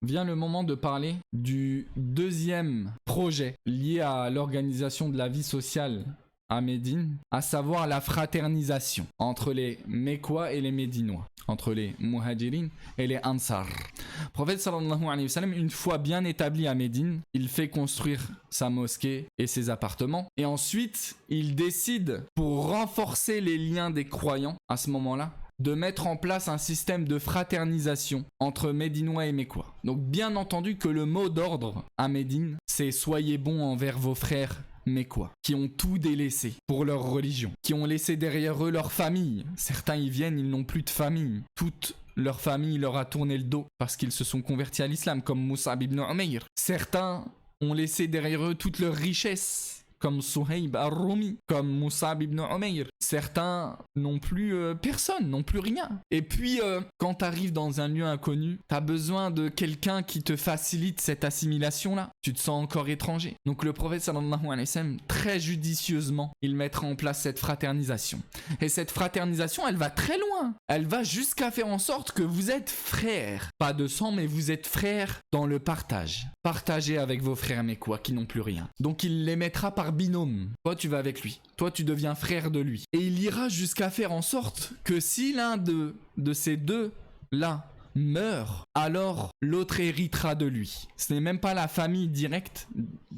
vient le moment de parler du deuxième projet lié à l'organisation de la vie sociale à Médine, à savoir la fraternisation entre les Mécois et les Médinois, entre les Muhajirin et les Ansar. Le prophète sallallahu alayhi wa sallam, une fois bien établi à Médine, il fait construire sa mosquée et ses appartements, et ensuite il décide, pour renforcer les liens des croyants à ce moment-là, de mettre en place un système de fraternisation entre Médinois et Mécois. Donc bien entendu que le mot d'ordre à Médine, c'est « soyez bons envers vos frères » Mécois, qui ont tout délaissé pour leur religion, qui ont laissé derrière eux leur famille. Certains y viennent, ils n'ont plus de famille. Toute leur famille leur a tourné le dos parce qu'ils se sont convertis à l'islam, comme Mus'ab ibn Umayr. Certains ont laissé derrière eux toute leur richesse, comme Suhayb al-Rumi, comme Mus'ab ibn Umayr. Certains n'ont plus personne, n'ont plus rien. Et puis, quand tu arrives dans un lieu inconnu, tu as besoin de quelqu'un qui te facilite cette assimilation-là. Tu te sens encore étranger. Donc le prophète sallallahu alayhi wa sallam, très judicieusement, il mettra en place cette fraternisation. Et cette fraternisation, elle va très loin. Elle va jusqu'à faire en sorte que vous êtes frères. Pas de sang, mais vous êtes frères dans le partage. Partagez avec vos frères mécois qui n'ont plus rien. Donc il les mettra par binôme. Toi, tu vas avec lui. Toi, tu deviens frère de lui. Et il ira jusqu'à faire en sorte que si l'un de ces deux-là meurt, alors l'autre héritera de lui. Ce n'est même pas la famille directe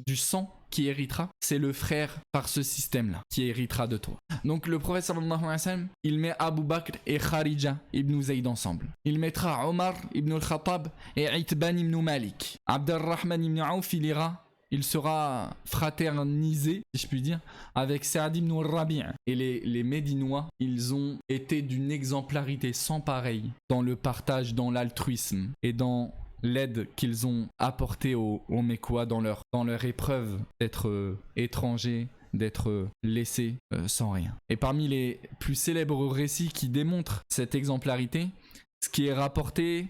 du sang qui héritera, c'est le frère par ce système-là qui héritera de toi. Donc le prophète sallallahu alayhi wa sallam, il met Abu Bakr et Kharija ibn Zayd ensemble. Il mettra Omar ibn al-Khattab et Itban ibn Malik. Abdurrahman ibn Auf, il sera fraternisé, si je puis dire, avec Saad ibn al-Rabi'. Et les Médinois, ils ont été d'une exemplarité sans pareille dans le partage, dans l'altruisme et dans l'aide qu'ils ont apportée aux Mécois dans leur épreuve d'être étrangers, d'être laissés sans rien. Et parmi les plus célèbres récits qui démontrent cette exemplarité, ce qui est rapporté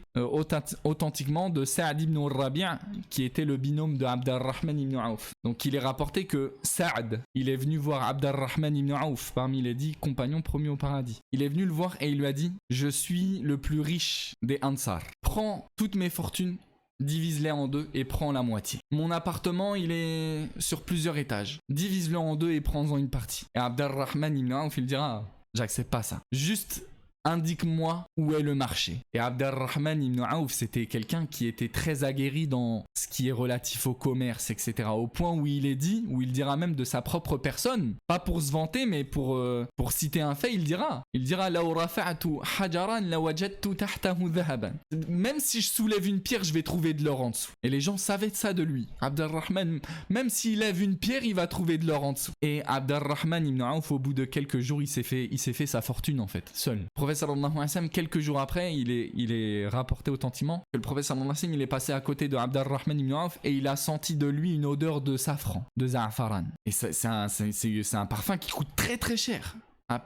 authentiquement de Saad ibn al-Rabi', qui était le binôme de Abdurrahman ibn Auf. Donc il est rapporté que Saad, il est venu voir Abdurrahman ibn Auf parmi les 10 compagnons promis au paradis. Il est venu le voir et il lui a dit « Je suis le plus riche des Ansar. Prends toutes mes fortunes, divise-les en deux et prends la moitié. Mon appartement, il est sur plusieurs étages. Divise-le en deux et prends-en une partie. » Et Abdurrahman ibn Auf, il dira « J'accepte pas ça. Juste indique-moi où est le marché. » Et Abdurrahman ibn Auf, c'était quelqu'un qui était très aguerri dans ce qui est relatif au commerce, etc. Au point où il dira même de sa propre personne, pas pour se vanter, mais pour citer un fait, il dira «Law rafa'tu hajaran lawajadtu tahtahu dhahaban». Même si je soulève une pierre, je vais trouver de l'or en dessous. Et les gens savaient de ça de lui. Abdurrahman, même s'il lève une pierre, il va trouver de l'or en dessous. Et Abdurrahman ibn Auf, au bout de quelques jours, il s'est fait sa fortune en fait, seul. Le prophète sallallahu alayhi wa sallam, quelques jours après, il est rapporté authentiquement que le prophète sallallahu alayhi wa sallam, il est passé à côté de Abdurrahman ibn Auf et il a senti de lui une odeur de safran, de za'afaran. Et c'est un parfum qui coûte très très cher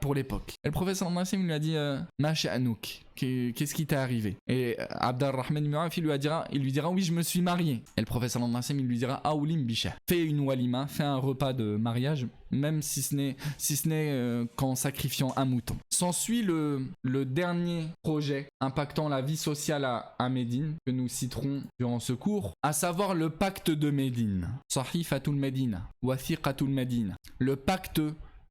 pour l'époque. Et le prophète sallallahu alayhi wa sallam lui a dit Ma sha'anouk, qu'est-ce qui t'est arrivé? Et Abdurrahman ibn Auf, il lui dira oui, je me suis marié. Et le prophète sallallahu alayhi wa sallam, il lui dira Aoulim bisha, fais une walima, fais un repas de mariage, même si ce n'est qu'en sacrifiant un mouton. S'ensuit le dernier projet impactant la vie sociale à Médine, que nous citerons durant ce cours, à savoir le pacte de Médine. Sahifatul Médina, Wathiqatul Médina. Le pacte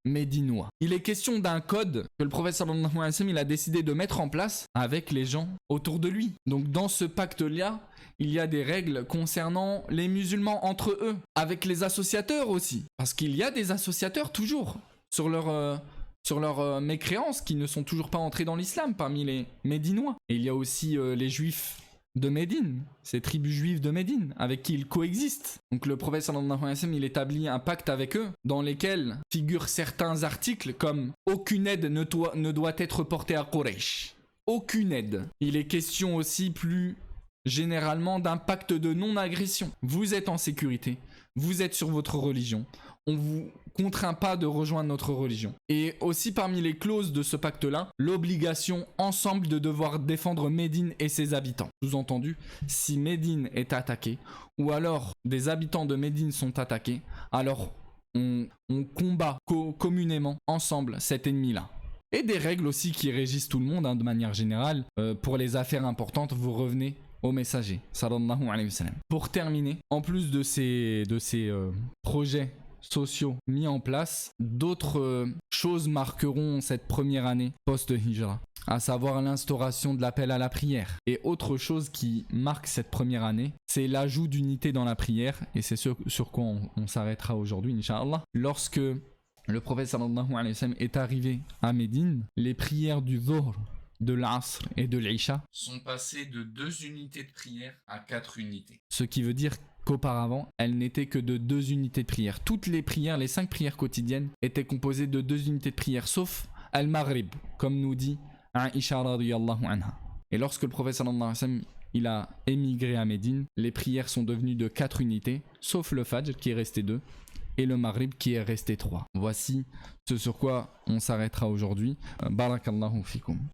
médinois. Il est question d'un code que le prophète sallallahu alayhi wa sallam, il a décidé de mettre en place avec les gens autour de lui. Donc dans ce pacte-là, il y a des règles concernant les musulmans entre eux, avec les associateurs aussi. Parce qu'il y a des associateurs toujours sur leur mécréance qui ne sont toujours pas entrés dans l'islam parmi les Médinois. Et il y a aussi les juifs de Médine, ces tribus juives de Médine, avec qui ils coexistent. Donc le prophète sallallahu alayhi wa sallam, il établit un pacte avec eux, dans lesquels figurent certains articles comme « Aucune aide ne doit être portée à Quraysh ». Aucune aide. Il est question aussi plus généralement d'un pacte de non-agression. Vous êtes en sécurité, vous êtes sur votre religion, on vous contraint pas de rejoindre notre religion. Et aussi parmi les clauses de ce pacte-là, l'obligation ensemble de devoir défendre Médine et ses habitants. Sous-entendu, si Médine est attaquée, ou alors des habitants de Médine sont attaqués, alors on combat communément ensemble cet ennemi-là. Et des règles aussi qui régissent tout le monde, de manière générale. Pour les affaires importantes, vous revenez au messager sallallahu alayhi wa sallam. Pour terminer, en plus de ces projets sociaux mis en place, d'autres choses marqueront cette première année post-Hijra, à savoir l'instauration de l'appel à la prière. Et autre chose qui marque cette première année, c'est l'ajout d'unité dans la prière, et c'est sur quoi on s'arrêtera aujourd'hui, Inch'Allah. Lorsque le prophète sallallahu alayhi wa sallam est arrivé à Médine, les prières du Dhuhr, de l'Asr et de l'Isha sont passées de 2 unités de prière à 4 unités. Ce qui veut dire qu'auparavant, elles n'étaient que de 2 unités de prière. Toutes les prières, les 5 prières quotidiennes, étaient composées de 2 unités de prière, sauf Al-Maghrib, comme nous dit Aisha radiyallahu anha. Et lorsque le prophète sallallahu alayhi wa sallam il a émigré à Médine, les prières sont devenues de 4 unités, sauf le Fajr qui est resté 2, et le Maghrib qui est resté 3. Voici ce sur quoi on s'arrêtera aujourd'hui. Barakallahu fikum.